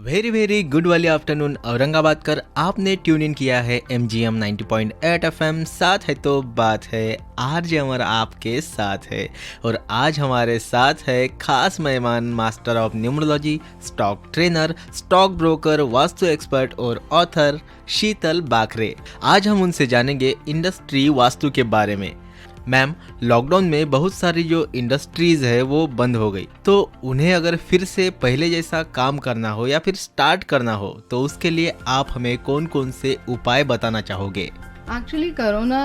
Very very good वाली afternoon Aurangabad कर आपने ट्यून इन किया है MGM 90.8 FM। साथ है तो बात है, आरजे अमर आपके साथ है। और आज हमारे साथ है खास मेहमान, master of numerology, stock trainer, stock broker, vastu expert और ऑथर शीतल बाखरे। आज हम उनसे जानेंगे इंडस्ट्री वास्तु के बारे में। मैम, लॉकडाउन में बहुत सारी जो इंडस्ट्रीज है वो बंद हो गई, तो उन्हें अगर फिर से पहले जैसा काम करना हो या फिर स्टार्ट करना हो तो उसके लिए आप हमें कौन कौन से उपाय बताना चाहोगे? एक्चुअली कोरोना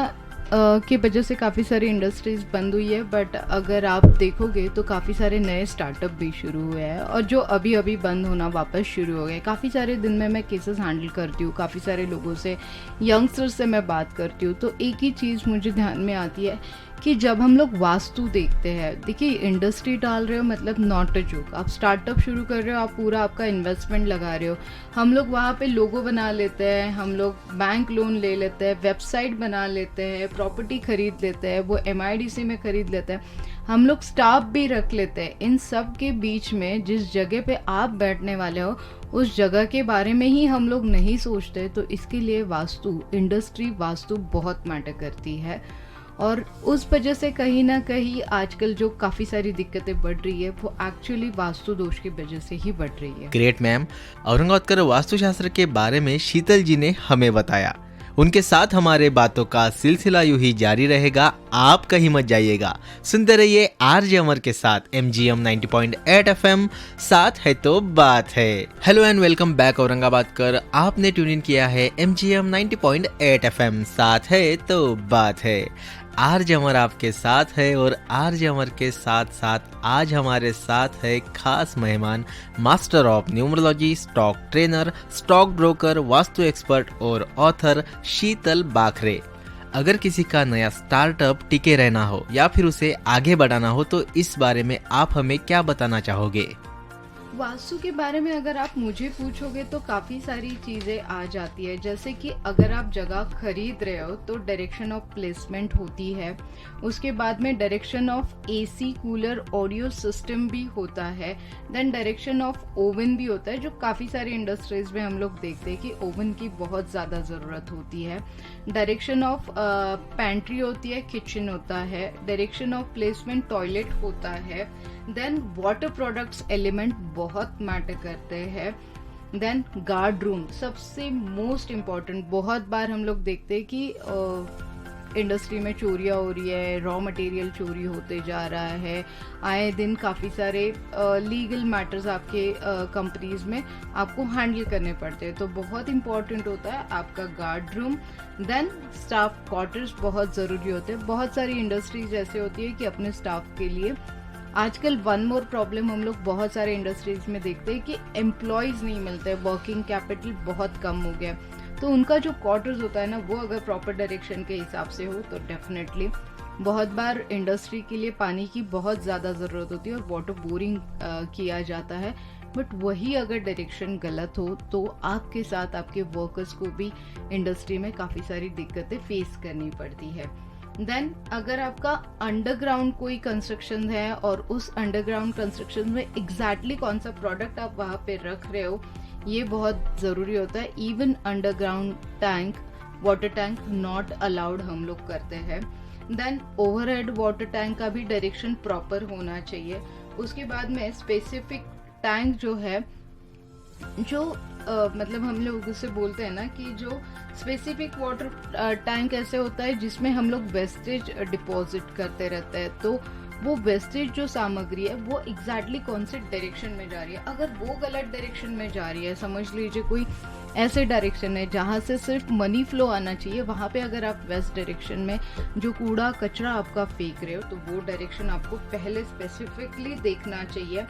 की वजह से काफ़ी सारी इंडस्ट्रीज बंद हुई है, बट अगर आप देखोगे तो काफ़ी सारे नए स्टार्टअप भी शुरू हुए हैं और जो अभी अभी बंद होना वापस शुरू हो गए। काफ़ी सारे दिन में मैं केसेस हैंडल करती हूँ, काफ़ी सारे लोगों से, यंगस्टर्स से मैं बात करती हूँ, तो एक ही चीज़ मुझे ध्यान में आती है कि जब हम लोग वास्तु देखते हैं, देखिए इंडस्ट्री डाल रहे हो मतलब नॉट अ जोक। आप स्टार्टअप शुरू कर रहे हो, आप पूरा आपका इन्वेस्टमेंट लगा रहे हो। हम लोग वहाँ पे लोगो बना लेते हैं, हम लोग बैंक लोन ले लेते हैं, वेबसाइट बना लेते हैं, प्रॉपर्टी खरीद लेते हैं, वो MIDC में खरीद लेते हैं, हम लोग स्टाफ भी रख लेते हैं। इन सब के बीच में जिस जगह पे आप बैठने वाले हो उस जगह के बारे में ही हम लोग नहीं सोचते, तो इसके लिए वास्तु, इंडस्ट्री वास्तु बहुत मैटर करती है। और उस वजह से कहीं ना कहीं आजकल जो काफ़ी सारी दिक्कतें बढ़ रही है वो एक्चुअली वास्तु दोष की वजह से ही बढ़ रही है। ग्रेट मैम, औरंगाबाद वास्तुशास्त्र के बारे में शीतल जी ने हमें बताया। उनके साथ हमारे बातों का सिलसिला यूं ही जारी रहेगा, आप कहीं मत जाइएगा। सुनते रहिए आरजे अमर के साथ MGM 90.8 FM। साथ है तो बात है। Hello and welcome back Aurangabad आपने ट्यून इन किया है MGM 90.8 FM। साथ है तो बात है। आरजे अमर आपके साथ है और आरजे अमर के साथ साथ आज हमारे साथ है खास मेहमान, master of numerology, stock trainer, stock broker, vastu expert और ऑथर शीतल बाखरे। अगर किसी का नया स्टार्टअप टिके रहना हो या फिर उसे आगे बढ़ाना हो तो इस बारे में आप हमें क्या बताना चाहोगे? वास्तु के बारे में अगर आप मुझे पूछोगे तो काफ़ी सारी चीज़ें आ जाती है। जैसे कि अगर आप जगह खरीद रहे हो तो डायरेक्शन ऑफ प्लेसमेंट होती है, उसके बाद में direction of AC, cooler, audio system भी होता है, देन डायरेक्शन ऑफ ओवन भी होता है, जो काफ़ी सारी इंडस्ट्रीज में हम लोग देखते हैं कि ओवन की बहुत ज़्यादा ज़रूरत होती है। डायरेक्शन ऑफ पैंट्री होती है, किचन होता है, डायरेक्शन ऑफ प्लेसमेंट टॉयलेट होता है, देन वाटर प्रोडक्ट्स एलिमेंट बहुत मैटर करते हैं, देन गार्ड रूम सबसे मोस्ट इम्पॉर्टेंट। बहुत बार हम लोग देखते हैं कि इंडस्ट्री में चोरियाँ हो रही है, रॉ मटेरियल चोरी होते जा रहा है, आए दिन काफ़ी सारे लीगल मैटर्स आपके कंपनीज में आपको हैंडल करने पड़ते हैं, तो बहुत इम्पॉर्टेंट होता है आपका guard room. Then staff quarters बहुत ज़रूरी होते हैं। बहुत सारी इंडस्ट्रीज ऐसे होती है कि अपने स्टाफ के लिए, आजकल वन मोर प्रॉब्लम हम लोग बहुत सारे इंडस्ट्रीज में देखते हैं कि एम्प्लॉयज़ नहीं मिलते, वर्किंग कैपिटल बहुत कम हो गया, तो उनका जो क्वार्टर्स होता है ना, वो अगर प्रॉपर डायरेक्शन के हिसाब से हो तो डेफिनेटली। बहुत बार इंडस्ट्री के लिए पानी की बहुत ज़्यादा ज़रूरत होती है और वाटर बोरिंग किया जाता है, बट वही अगर डायरेक्शन गलत हो तो आपके साथ आपके वर्कर्स को भी इंडस्ट्री में काफ़ी सारी दिक्कतें फेस करनी पड़ती है। देन अगर आपका अंडरग्राउंड कोई कंस्ट्रक्शन है और उस अंडरग्राउंड कंस्ट्रक्शन में एग्जैक्टली कौन सा प्रोडक्ट आप वहाँ पे रख रहे हो, ये बहुत ज़रूरी होता है। Even underground tank, water tank not allowed हम लोग करते हैं। देन ओवरहेड वाटर टैंक का भी डायरेक्शन प्रॉपर होना चाहिए। उसके बाद में स्पेसिफिक टैंक जो है, जो मतलब हम लोग उसे बोलते हैं ना कि जो स्पेसिफिक वाटर टैंक ऐसे होता है जिसमें हम लोग वेस्टेज डिपॉजिट करते रहते हैं, तो वो वेस्टेज जो सामग्री है वो एग्जैक्टली कौन से डायरेक्शन में जा रही है। अगर वो गलत डायरेक्शन में जा रही है, समझ लीजिए कोई ऐसे डायरेक्शन है जहाँ से सिर्फ मनी फ्लो आना चाहिए, वहाँ पे अगर आप वेस्ट डायरेक्शन में जो कूड़ा कचरा आपका फेंक रहे हो तो वो डायरेक्शन आपको पहले स्पेसिफिकली देखना चाहिए।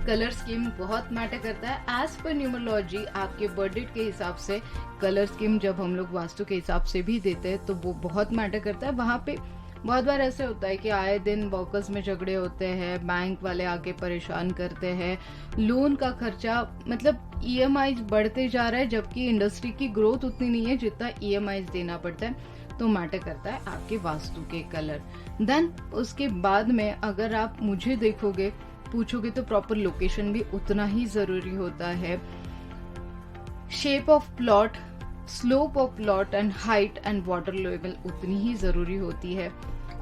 कलर स्कीम बहुत मैटर करता है। एज पर न्यूमरोलॉजी आपके बर्थ के हिसाब से कलर स्कीम जब हम लोग वास्तु के हिसाब से भी देते हैं तो वो बहुत मैटर करता है। वहाँ पे बहुत बार ऐसे होता है कि आए दिन वर्कर्स में झगड़े होते हैं, बैंक वाले आके परेशान करते हैं, लोन का खर्चा मतलब EMI बढ़ते जा रहा है, जबकि इंडस्ट्री की ग्रोथ उतनी नहीं है जितना EMI देना पड़ता है, तो मैटर करता है आपके वास्तु के कलर। देन उसके बाद में अगर आप मुझे देखोगे, पूछोगे तो प्रॉपर लोकेशन भी उतना ही ज़रूरी होता है। Shape of plot, slope of plot and height and water level उतनी ही ज़रूरी होती है।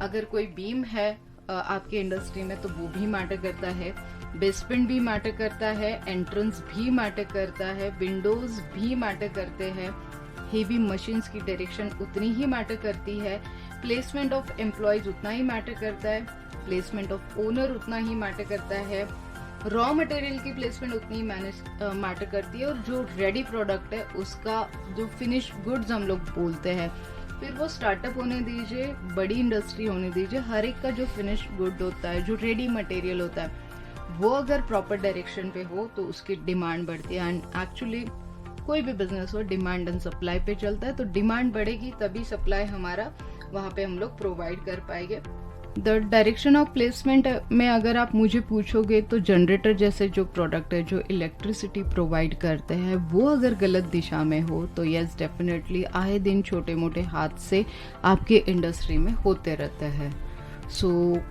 अगर कोई बीम है आपके इंडस्ट्री में तो वो भी मैटर करता है, बेसमेंट भी मैटर करता है, एंट्रेंस भी मैटर करता है, विंडोज भी मैटर करते हैं, हेवी मशीन्स की डायरेक्शन उतनी ही मैटर करती है, प्लेसमेंट ऑफ एम्प्लॉयज उतना ही मैटर करता है, प्लेसमेंट ऑफ ओनर उतना ही मैटर करता है, रॉ मटेरियल की प्लेसमेंट उतनी ही मैटर करती है, और जो रेडी प्रोडक्ट है उसका जो फिनिश गुड्स हम लोग बोलते हैं, फिर वो स्टार्टअप होने दीजिए, बड़ी इंडस्ट्री होने दीजिए, हर एक का जो फिनिश गुड होता है, जो रेडी मटेरियल होता है, वो अगर प्रॉपर डायरेक्शन पे हो तो उसकी डिमांड बढ़ती है। एंड एक्चुअली कोई भी बिजनेस हो डिमांड एंड सप्लाई पे चलता है, तो डिमांड बढ़ेगी तभी सप्लाई हमारा वहाँ पे हम लोग प्रोवाइड कर पाएंगे। द डायरेक्शन ऑफ प्लेसमेंट में अगर आप मुझे पूछोगे तो जनरेटर जैसे जो प्रोडक्ट है जो इलेक्ट्रिसिटी प्रोवाइड करते हैं वो अगर गलत दिशा में हो तो यस डेफिनेटली आए दिन छोटे मोटे हादसे आपके इंडस्ट्री में होते रहते हैं। सो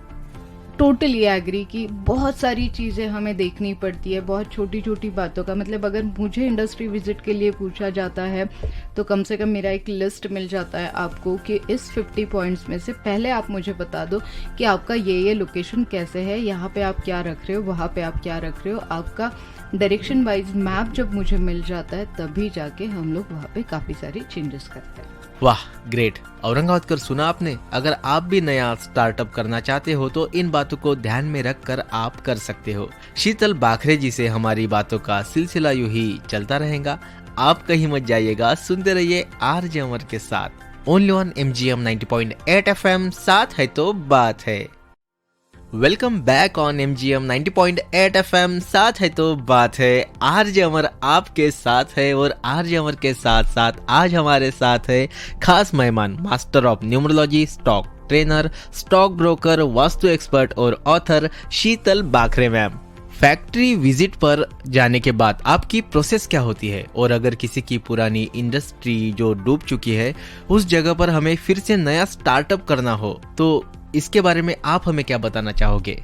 टोटली एग्री कि बहुत सारी चीज़ें हमें देखनी पड़ती है, बहुत छोटी छोटी बातों का मतलब अगर मुझे इंडस्ट्री विजिट के लिए पूछा जाता है तो कम से कम मेरा एक लिस्ट मिल जाता है आपको कि इस 50 पॉइंट्स में से पहले आप मुझे बता दो कि आपका ये लोकेशन कैसे है, यहाँ पे आप क्या रख रहे हो, वहाँ पे आप क्या रख रहे हो। आपका डायरेक्शन वाइज मैप जब मुझे मिल जाता है तभी जाके हम लोग वहाँ पे काफ़ी सारी चेंजेस करते हैं। वाह ग्रेट, औरंगाबाद कर सुना आपने। अगर आप भी नया स्टार्टअप करना चाहते हो तो इन बातों को ध्यान में रख कर आप कर सकते हो। शीतल बाखरे जी से हमारी बातों का सिलसिला यूं ही चलता रहेगा। आप कहीं मत जाइएगा, सुनते रहिए आरजे अमर के साथ ओनली ऑन MGM 90.8 FM। साथ है तो बात है। Welcome back on MGM 90.8 FM। साथ है तो बात है। आरजे अमर आपके साथ है और आरजे अमर के साथ साथ आज हमारे साथ है खास मेहमान, master of numerology, stock trainer, stock broker, vastu expert और ऑथर शीतल बाखरे मैम। फैक्ट्री विजिट पर जाने के बाद आपकी प्रोसेस क्या होती है, और अगर किसी की पुरानी इंडस्ट्री जो डूब चुकी है उस जगह पर हमें फिर से नया स्टार्टअप करना हो तो इसके बारे में आप हमें क्या बताना चाहोगे?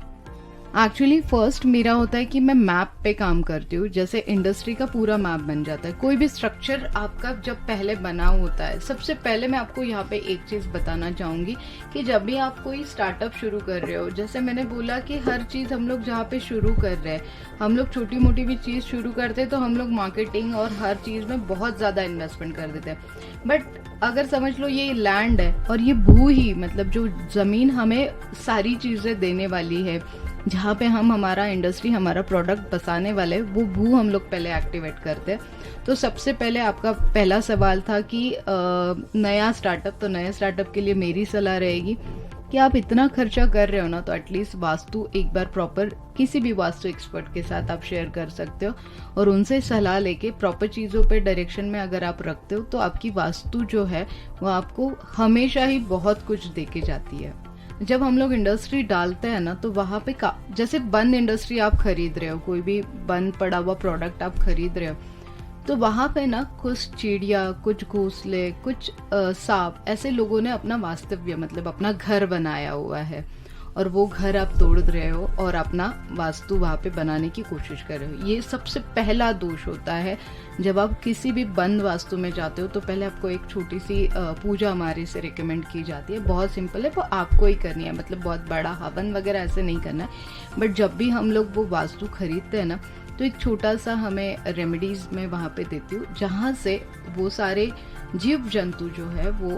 एक्चुअली फर्स्ट मेरा होता है कि मैं मैप पे काम करती हूँ। जैसे इंडस्ट्री का पूरा मैप बन जाता है, कोई भी स्ट्रक्चर आपका जब पहले बना होता है। सबसे पहले मैं आपको यहाँ पे एक चीज़ बताना चाहूँगी कि जब भी आप कोई स्टार्टअप शुरू कर रहे हो, जैसे मैंने बोला कि हर चीज़ हम लोग जहाँ पे शुरू कर रहे हैं, हम लोग छोटी मोटी भी चीज़ शुरू करते हैं तो हम लोग मार्केटिंग और हर चीज़ में बहुत ज़्यादा इन्वेस्टमेंट कर देते हैं। बट अगर समझ लो ये लैंड है और ये भू ही मतलब जो ज़मीन हमें सारी चीज़ें देने वाली है, जहाँ पे हम हमारा इंडस्ट्री हमारा प्रोडक्ट बसाने वाले, वो भू हम लोग पहले एक्टिवेट करते हैं। तो सबसे पहले आपका पहला सवाल था कि नया स्टार्टअप, तो नए स्टार्टअप के लिए मेरी सलाह रहेगी कि आप इतना खर्चा कर रहे हो ना तो एटलीस्ट वास्तु एक बार प्रॉपर किसी भी वास्तु एक्सपर्ट के साथ आप शेयर कर सकते हो और उनसे सलाह लेके प्रॉपर चीज़ों पे डायरेक्शन में अगर आप रखते हो तो आपकी वास्तु जो है वो आपको हमेशा ही बहुत कुछ दे के जाती है। जब हम लोग इंडस्ट्री डालते हैं ना तो वहाँ पे जैसे बंद इंडस्ट्री आप खरीद रहे हो, कोई भी बंद पड़ा हुआ प्रोडक्ट आप खरीद रहे हो, तो वहाँ पे ना कुछ चिड़िया, कुछ घोंसले, कुछ सांप, ऐसे लोगों ने अपना वास्तव्य मतलब अपना घर बनाया हुआ है और वो घर आप तोड़ रहे हो और अपना वास्तु वहाँ पे बनाने की कोशिश कर रहे हो। ये सबसे पहला दोष होता है। जब आप किसी भी बंद वास्तु में जाते हो तो पहले आपको एक छोटी सी पूजा हमारे से रिकमेंड की जाती है, बहुत सिंपल है, वो आपको ही करनी है, मतलब बहुत बड़ा हवन वगैरह ऐसे नहीं करना है। बट जब भी हम लोग वो वास्तु खरीदते हैं ना तो एक छोटा सा हमें रेमेडीज में वहाँ पे देती हूँ, जहाँ से वो सारे जीव जंतु जो है वो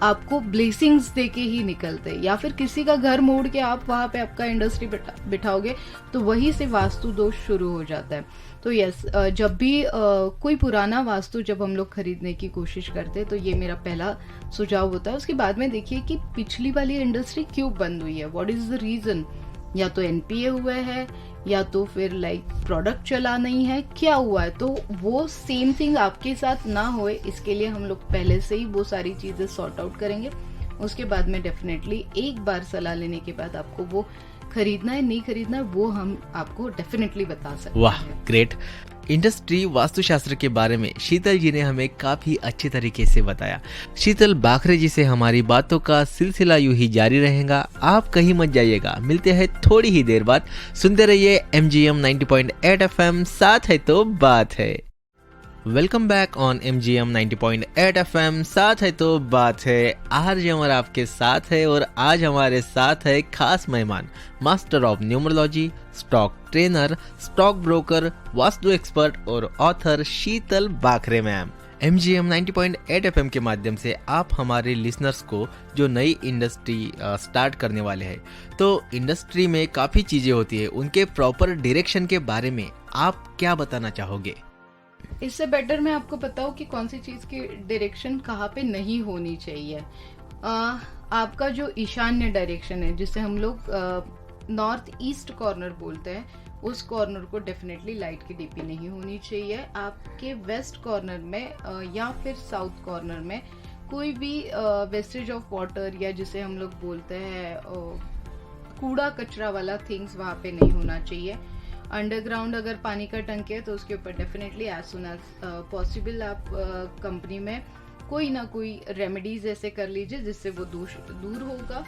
आपको ब्लेसिंग्स देके ही निकलते हैं। या फिर किसी का घर मोड़ के आप वहाँ पे आपका इंडस्ट्री बिठाओगे तो वहीं से वास्तु दोष शुरू हो जाता है। तो यस, जब भी कोई पुराना वास्तु जब हम लोग खरीदने की कोशिश करते हैं तो ये मेरा पहला सुझाव होता है। उसके बाद में देखिए कि पिछली वाली इंडस्ट्री क्यों बंद हुई है, व्हाट इज द रीजन। या तो NPA हुए है या तो फिर लाइक प्रोडक्ट चला नहीं है, क्या हुआ है, तो वो सेम थिंग आपके साथ ना होए इसके लिए हम लोग पहले से ही वो सारी चीजें सॉर्ट आउट करेंगे। उसके बाद में डेफिनेटली एक बार सलाह लेने के बाद आपको वो खरीदना है नहीं खरीदना है वो हम आपको डेफिनेटली बता सकते हैं। वाह ग्रेट। इंडस्ट्री वास्तुशास्त्र के बारे में शीतल जी ने हमें काफी अच्छे तरीके से बताया। शीतल बाखरे जी से हमारी बातों का सिलसिला यूं ही जारी रहेगा। आप कहीं मत जाइएगा, मिलते हैं थोड़ी ही देर बाद। सुनते रहिए MGM 90.8 FM। साथ है तो बात है। Welcome back on MGM 90.8 FM। साथ है तो बात है, आरजे अमर आपके साथ है और आज हमारे साथ है खास मेहमान, master of numerology, stock trainer, stock broker, vastu expert और ऑथर शीतल बाखरे मैम। MGM 90.8 FM के माध्यम से आप हमारे लिसनर्स को जो नई इंडस्ट्री स्टार्ट करने वाले हैं, तो इंडस्ट्री में काफ़ी चीज़ें होती है, उनके प्रॉपर डायरेक्शन के बारे में आप क्या बताना चाहोगे? इससे बेटर मैं आपको बताऊं कि कौन सी चीज की डायरेक्शन कहाँ पे नहीं होनी चाहिए। आपका जो ईशान्य डायरेक्शन है, जिसे हम लोग नॉर्थ ईस्ट कॉर्नर बोलते हैं, उस कॉर्नर को डेफिनेटली लाइट की डीपी नहीं होनी चाहिए। आपके वेस्ट कॉर्नर में या फिर साउथ कॉर्नर में कोई भी वेस्टेज ऑफ वाटर या जिसे हम लोग बोलते हैं कूड़ा कचरा वाला थिंग्स वहाँ पे नहीं होना चाहिए। अंडरग्राउंड अगर पानी का टंकी है तो उसके ऊपर definitely as soon as possible आप कंपनी में कोई ना कोई रेमेडीज ऐसे कर लीजिए जिससे वो दूर होगा।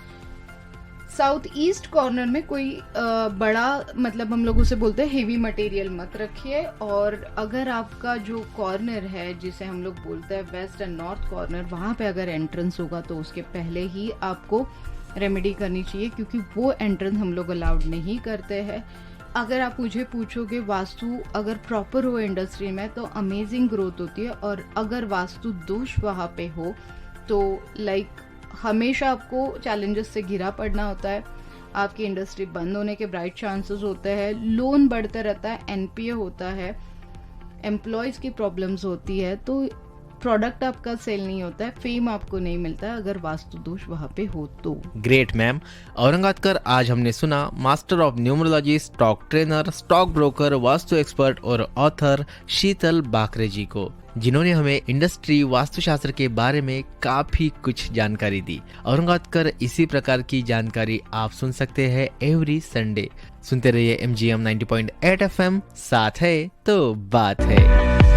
साउथ ईस्ट कॉर्नर में कोई बड़ा, मतलब हम लोग उसे बोलते हैं हेवी मटेरियल मत रखिए। और अगर आपका जो कॉर्नर है जिसे हम लोग बोलते हैं वेस्ट एंड नॉर्थ कॉर्नर, वहाँ पे अगर एंट्रेंस होगा तो उसके पहले ही आपको रेमेडी करनी चाहिए, क्योंकि वो एंट्रेंस हम लोग अलाउड नहीं करते हैं। अगर आप मुझे पूछोगे वास्तु अगर प्रॉपर हो इंडस्ट्री में तो अमेजिंग ग्रोथ होती है, और अगर वास्तु दोष वहाँ पे हो तो हमेशा आपको चैलेंजेस से घिरा पड़ना होता है। आपकी इंडस्ट्री बंद होने के ब्राइट चांसेस होते हैं, लोन बढ़ता रहता है, NPA होता है, एम्प्लॉयज की प्रॉब्लम्स होती है, तो प्रोडक्ट आपका सेल नहीं होता है, फेम आपको नहीं मिलता है अगर वास्तु दोष वहाँ पे हो तो। Great ma'am. औरंगाबाद आज हमने सुना master of numerology, stock trainer, stock broker, vastu expert और ऑथर शीतल बाखरे जी को, जिन्होंने हमें इंडस्ट्री वास्तुशास्त्र के बारे में काफी कुछ जानकारी दी। औरंगाबाद इसी प्रकार की जानकारी आप सुन सकते हैं एवरी संडे। सुनते रहिए MGM 90.8 FM। साथ है तो बात है।